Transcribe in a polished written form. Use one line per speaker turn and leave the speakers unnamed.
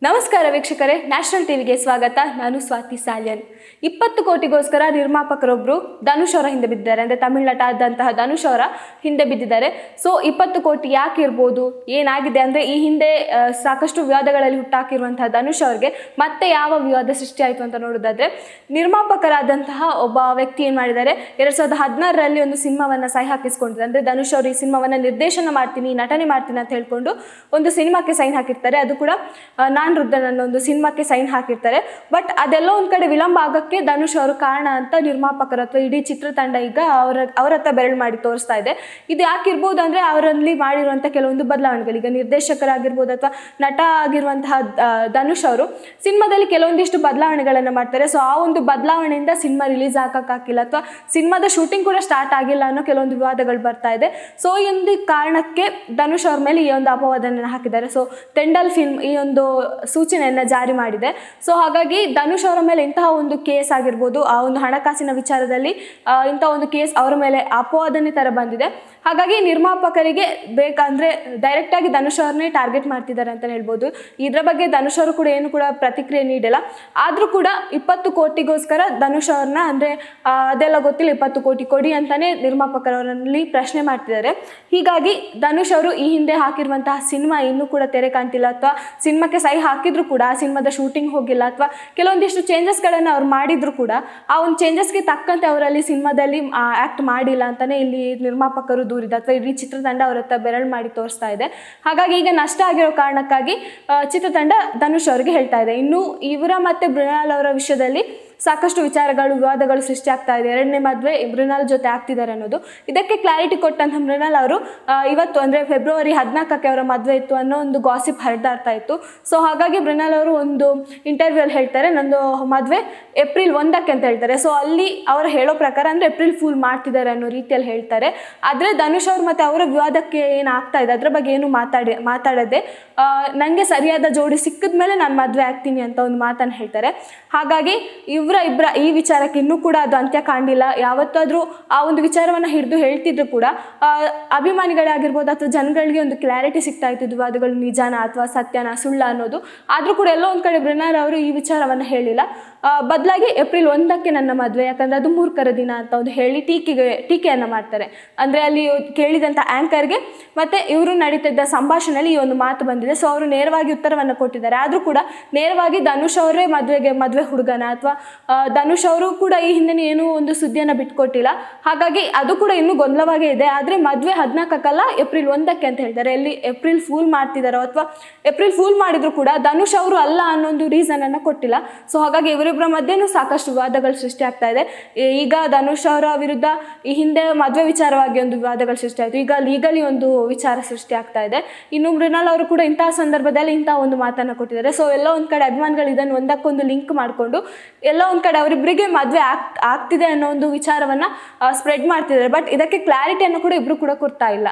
ನಮಸ್ಕಾರ ವೀಕ್ಷಕರೇ, ನ್ಯಾಷನಲ್ ಟಿವಿಗೆ ಸ್ವಾಗತ. ನಾನು ಸ್ವಾತಿ ಸಾಲ್ಯನ್. 20 ಕೋಟಿಗೋಸ್ಕರ ನಿರ್ಮಾಪಕರೊಬ್ಬರು ಧನುಷ್ ಅವರ ಹಿಂದೆ ಬಿದ್ದಿದ್ದಾರೆ. ಅಂದರೆ ತಮಿಳ್ ನಟ ಆದಂತಹ ಧನುಷ್ ಅವರ ಹಿಂದೆ ಬಿದ್ದಿದ್ದಾರೆ. ಸೊ 20 ಕೋಟಿ ಯಾಕೆ ಇರ್ಬೋದು, ಏನಾಗಿದೆ ಅಂದರೆ ಈ ಹಿಂದೆ ಸಾಕಷ್ಟು ವಿವಾದಗಳಲ್ಲಿ ಹುಟ್ಟಾಕಿರುವಂತಹ ಧನುಷ್ ಅವರಿಗೆ ಮತ್ತೆ ಯಾವ ವಿವಾದ ಸೃಷ್ಟಿ ಆಯಿತು ಅಂತ ನೋಡೋದಾದ್ರೆ, ನಿರ್ಮಾಪಕರಾದಂತಹ ಒಬ್ಬ ವ್ಯಕ್ತಿ ಏನು ಮಾಡಿದ್ದಾರೆ, 2016ರಲ್ಲಿ ಒಂದು ಸಿನಿಮಾವನ್ನು ಸಹಿ ಹಾಕಿಸ್ಕೊಂಡಿದ್ದಾರೆ. ಅಂದರೆ ಧನುಷ್ ಅವರು ಈ ಸಿನಿಮಾವನ್ನು ನಿರ್ದೇಶನ ಮಾಡ್ತೀನಿ, ನಟನೆ ಮಾಡ್ತೀನಿ ಅಂತ ಹೇಳ್ಕೊಂಡು ಒಂದು ಸಿನಿಮಾಕ್ಕೆ ಸೈನ್ ಹಾಕಿರ್ತಾರೆ. ಅದು ಕೂಡ ನಾನ್ ರುದ್ರನ್ ಅನ್ನೋ ಒಂದು ಸಿನಿಮಾಕ್ಕೆ ಸೈನ್ ಹಾಕಿರ್ತಾರೆ. ಬಟ್ ಅದೆಲ್ಲೋ ಒಂದು ಕಡೆ ವಿಳಂಬ ಆಗೋಕ್ಕೆ ಧನುಷ್ ಅವರು ಕಾರಣ ಅಂತ ನಿರ್ಮಾಪಕರು ಅಥವಾ ಇಡೀ ಚಿತ್ರತಂಡ ಈಗ ಅವ್ರ ಹತ್ರ ಬೆರಳು ಮಾಡಿ ತೋರಿಸ್ತಾ ಇದೆ. ಇದು ಯಾಕಿರ್ಬೋದು ಅಂದರೆ ಅವರಲ್ಲಿ ಮಾಡಿರುವಂಥ ಕೆಲವೊಂದು ಬದಲಾವಣೆಗಳು. ಈಗ ನಿರ್ದೇಶಕರಾಗಿರ್ಬೋದು ಅಥವಾ ನಟ ಆಗಿರುವಂತಹ ಧನುಷ್ ಅವರು ಸಿನಿಮಾದಲ್ಲಿ ಕೆಲವೊಂದಿಷ್ಟು ಬದಲಾವಣೆಗಳನ್ನು ಮಾಡ್ತಾರೆ. ಸೊ ಆ ಒಂದು ಬದಲಾವಣೆಯಿಂದ ಸಿನಿಮಾ ರಿಲೀಸ್ ಆಗೋಕ್ಕಾಗಿಲ್ಲ ಅಥವಾ ಸಿನಿಮಾದ ಶೂಟಿಂಗ್ ಕೂಡ ಸ್ಟಾರ್ಟ್ ಆಗಿಲ್ಲ ಅನ್ನೋ ಕೆಲವೊಂದು ವಿವಾದಗಳು ಬರ್ತಾ ಇದೆ. ಸೊ ಈ ಒಂದು ಕಾರಣಕ್ಕೆ ಧನುಷ್ ಅವ್ರ ಮೇಲೆ ಈ ಒಂದು ಅಪವಾದವನ್ನು ಹಾಕಿದ್ದಾರೆ. ಸೊ ತೆಂಡಲ್ ಫಿಲ್ಮ್ ಈ ಒಂದು ಸೂಚನೆಯನ್ನು ಜಾರಿ ಮಾಡಿದೆ. ಸೊ ಹಾಗಾಗಿ ಧನುಷ್ ಅವರ ಮೇಲೆ ಇಂತಹ ಒಂದು ಕೇಸ್ ಆಗಿರ್ಬೋದು, ಆ ಒಂದು ಹಣಕಾಸಿನ ವಿಚಾರದಲ್ಲಿ ಇಂಥ ಒಂದು ಕೇಸ್ ಅವರ ಮೇಲೆ ಅಪವಾದನೆ ಥರ ಬಂದಿದೆ. ಹಾಗಾಗಿ ನಿರ್ಮಾಪಕರಿಗೆ ಬೇಕಂದರೆ ಡೈರೆಕ್ಟಾಗಿ ಧನುಷ್ ಅವ್ರನ್ನೇ ಟಾರ್ಗೆಟ್ ಮಾಡ್ತಿದ್ದಾರೆ ಅಂತಲೇ ಹೇಳ್ಬೋದು. ಇದರ ಬಗ್ಗೆ ಧನುಷ್ ಅವರು ಕೂಡ ಏನು ಕೂಡ ಪ್ರತಿಕ್ರಿಯೆ ನೀಡಿಲ್ಲ. ಆದರೂ ಕೂಡ 20 ಕೋಟಿಗೋಸ್ಕರ ಧನುಷ್ ಅವ್ರನ್ನ ಅಂದರೆ ಅದೆಲ್ಲ ಗೊತ್ತಿಲ್ಲ, 20 ಕೋಟಿ ಕೊಡಿ ಅಂತಲೇ ನಿರ್ಮಾಪಕರವರಲ್ಲಿ ಪ್ರಶ್ನೆ ಮಾಡ್ತಿದ್ದಾರೆ. ಹೀಗಾಗಿ ಧನುಷ್ ಅವರು ಈ ಹಿಂದೆ ಹಾಕಿರುವಂತಹ ಸಿನಿಮಾ ಇನ್ನೂ ಕೂಡ ತೆರೆ ಕಾಣ್ತಿಲ್ಲ, ಅಥವಾ ಸಿನಿಮಾಕ್ಕೆ ಸಹಿ ಹಾಕಿದ್ರು ಕೂಡ ಆ ಸಿನಿಮಾದ ಶೂಟಿಂಗ್ ಹೋಗಿಲ್ಲ, ಅಥವಾ ಕೆಲವೊಂದಿಷ್ಟು ಚೇಂಜಸ್ಗಳನ್ನು ಅವ್ರು ಮಾಡಿದ್ರು ಕೂಡ ಆ ಒಂದು ಚೇಂಜಸ್ಗೆ ತಕ್ಕಂತೆ ಅವರಲ್ಲಿ ಸಿನಿಮಾದಲ್ಲಿ ಆ್ಯಕ್ಟ್ ಮಾಡಿಲ್ಲ ಅಂತಲೇ ಇಲ್ಲಿ ನಿರ್ಮಾಪಕರು ದೂರಿದ, ಅಥವಾ ಇಡೀ ಚಿತ್ರತಂಡ ಅವ್ರ ಹತ್ರ ಬೆರಳು ಮಾಡಿ ತೋರಿಸ್ತಾ ಇದೆ. ಹಾಗಾಗಿ ಈಗ ನಷ್ಟ ಆಗಿರೋ ಕಾರಣಕ್ಕಾಗಿ ಚಿತ್ರತಂಡ ಧನುಷ್ ಅವರಿಗೆ ಹೇಳ್ತಾ ಇದೆ. ಇನ್ನು ಇವರ ಮತ್ತು ಮೃಣಾಲ್ ಅವರ ವಿಷಯದಲ್ಲಿ ಸಾಕಷ್ಟು ವಿಚಾರಗಳು, ವಿವಾದಗಳು ಸೃಷ್ಟಿ ಆಗ್ತಾ ಇದೆ. 2ನೇ ಮದುವೆ ಮೃಣಾಲ್ ಜೊತೆ ಆಗ್ತಿದ್ದಾರೆ ಅನ್ನೋದು. ಇದಕ್ಕೆ ಕ್ಲಾರಿಟಿ ಕೊಟ್ಟಂಥ ಮೃಣಾಲ್ ಅವರು ಇವತ್ತು ಅಂದರೆ ಫೆಬ್ರವರಿ 14ಕ್ಕೆ ಅವರ ಮದುವೆ ಇತ್ತು ಅನ್ನೋ ಒಂದು ಗಾಸಿಪ್ ಹರಿದಾಡ್ತಾ ಇತ್ತು. ಸೊ ಹಾಗಾಗಿ ಮೃಣಾಲ್ ಅವರು ಒಂದು ಇಂಟರ್ವ್ಯೂಲ್ಲಿ ಹೇಳ್ತಾರೆ, ನಂದು ಮದುವೆ ಏಪ್ರಿಲ್ 1ಕ್ಕೆ ಅಂತ ಹೇಳ್ತಾರೆ. ಸೊ ಅಲ್ಲಿ ಅವರು ಹೇಳೋ ಪ್ರಕಾರ ಅಂದರೆ ಏಪ್ರಿಲ್ ಫೂಲ್ ಮಾಡ್ತಿದ್ದಾರೆ ಅನ್ನೋ ರೀತಿಯಲ್ಲಿ ಹೇಳ್ತಾರೆ. ಆದರೆ ಧನುಷ್ ಅವರು ಮತ್ತು ಅವರ ವಿವಾದಕ್ಕೆ ಏನು ಆಗ್ತಾ ಇದೆ ಅದರ ಬಗ್ಗೆ ಏನು ಮಾತಾಡದೆ ನನಗೆ ಸರಿಯಾದ ಜೋಡಿ ಸಿಕ್ಕಿದ ಮೇಲೆ ನಾನು ಮದುವೆ ಆಗ್ತೀನಿ ಅಂತ ಒಂದು ಮಾತನ್ನು ಹೇಳ್ತಾರೆ. ಹಾಗಾಗಿ ಇಬ್ಬರ ಈ ವಿಚಾರಕ್ಕೆ ಇನ್ನೂ ಕೂಡ ಅದು ಅಂತ್ಯ ಕಾಣಿಲ್ಲ. ಯಾವತ್ತಾದರೂ ಆ ಒಂದು ವಿಚಾರವನ್ನು ಹಿಡಿದು ಹೇಳ್ತಿದ್ರು ಕೂಡ ಅಭಿಮಾನಿಗಳಾಗಿರ್ಬೋದು ಅಥವಾ ಜನಗಳಿಗೆ ಒಂದು ಕ್ಲಾರಿಟಿ ಸಿಗ್ತಾ ಇತ್ತು, ವಿವಾದಗಳು ನಿಜಾನ ಅಥವಾ ಸತ್ಯನ ಸುಳ್ಳ ಅನ್ನೋದು. ಆದರೂ ಕೂಡ ಎಲ್ಲೋ ಒಂದು ಕಡೆ ಮೃಣಾಲ್ ಅವರು ಈ ವಿಚಾರವನ್ನು ಹೇಳಿಲ್ಲ. ಬದಲಾಗಿ ಏಪ್ರಿಲ್ 1ಕ್ಕೆ ನನ್ನ ಮದುವೆ, ಯಾಕಂದರೆ ಅದು ಮೂರ್ಖರ ದಿನ ಅಂತ ಒಂದು ಹೇಳಿ ಟೀಕೆಯನ್ನು ಮಾಡ್ತಾರೆ. ಅಂದರೆ ಅಲ್ಲಿ ಕೇಳಿದಂಥ ಆ್ಯಂಕರ್ಗೆ ಮತ್ತು ಇವರು ನಡೀತಿದ್ದ ಸಂಭಾಷಣೆಯಲ್ಲಿ ಈ ಒಂದು ಮಾತು ಬಂದಿದೆ. ಸೊ ಅವರು ನೇರವಾಗಿ ಉತ್ತರವನ್ನು ಕೊಟ್ಟಿದ್ದಾರೆ. ಆದರೂ ಕೂಡ ನೇರವಾಗಿ ಧನುಷ್ ಅವರೇ ಮದುವೆ ಹುಡುಗನ ಅಥವಾ ಧನುಷ್ ಅವರು ಕೂಡ ಈ ಹಿಂದೆ ಏನೂ ಒಂದು ಸುದ್ದಿಯನ್ನು ಬಿಟ್ಕೊಟ್ಟಿಲ್ಲ. ಹಾಗಾಗಿ ಅದು ಕೂಡ ಇನ್ನೂ ಗೊಂದಲವಾಗೇ ಇದೆ. ಆದರೆ ಮದುವೆ 14ಕ್ಕಲ್ಲ ಏಪ್ರಿಲ್ 1ಕ್ಕೆ ಅಂತ ಹೇಳ್ತಾರೆ. ಎಲ್ಲಿ ಏಪ್ರಿಲ್ ಫೂಲ್ ಮಾಡ್ತಿದ್ದಾರೋ ಅಥವಾ ಏಪ್ರಿಲ್ ಫೂಲ್ ಮಾಡಿದ್ರು ಕೂಡ ಧನುಷ್ ಅವರು ಅಲ್ಲ ಅನ್ನೋ ಒಂದು ರೀಸನನ್ನು ಕೊಟ್ಟಿಲ್ಲ. ಸೊ ಹಾಗಾಗಿ ಇವರಿಬ್ಬರ ಮಧ್ಯೆನೂ ಸಾಕಷ್ಟು ವಿವಾದಗಳು ಸೃಷ್ಟಿ ಆಗ್ತಾ ಇದೆ. ಈಗ ಧನುಷ್ ಅವರ ವಿರುದ್ಧ ಈ ಹಿಂದೆ ಮದುವೆ ವಿಚಾರವಾಗಿ ಒಂದು ವಿವಾದಗಳು ಸೃಷ್ಟಿ ಆಯಿತು. ಈಗ ಲೀಗಲಿ ಒಂದು ವಿಚಾರ ಸೃಷ್ಟಿ ಆಗ್ತಾ ಇದೆ. ಇನ್ನು ಮೃಣಾಲ್ ಅವರು ಕೂಡ ಇಂತಹ ಸಂದರ್ಭದಲ್ಲಿ ಇಂತಹ ಒಂದು ಮಾತನ್ನು ಕೊಟ್ಟಿದ್ದಾರೆ. ಸೊ ಎಲ್ಲ ಒಂದು ಕಡೆ ಅಭಿಮಾನಿಗಳು ಇದನ್ನು ಒಂದಕ್ಕೊಂದು ಲಿಂಕ್ ಮಾಡಿಕೊಂಡು ಎಲ್ಲ ಒಂದು ಕಡೆ ಅವರಿಬ್ಬರಿಗೆ ಮದುವೆ ಆಗ್ತಿದೆ ಅನ್ನೋ ಒಂದು ವಿಚಾರವನ್ನು ಸ್ಪ್ರೆಡ್ ಮಾಡ್ತಿದ್ದಾರೆ. ಬಟ್ ಇದಕ್ಕೆ ಕ್ಲಾರಿಟಿಯನ್ನು ಕೂಡ ಇಬ್ಬರು ಕೂಡ ಕೊಡ್ತಾ ಇಲ್ಲ.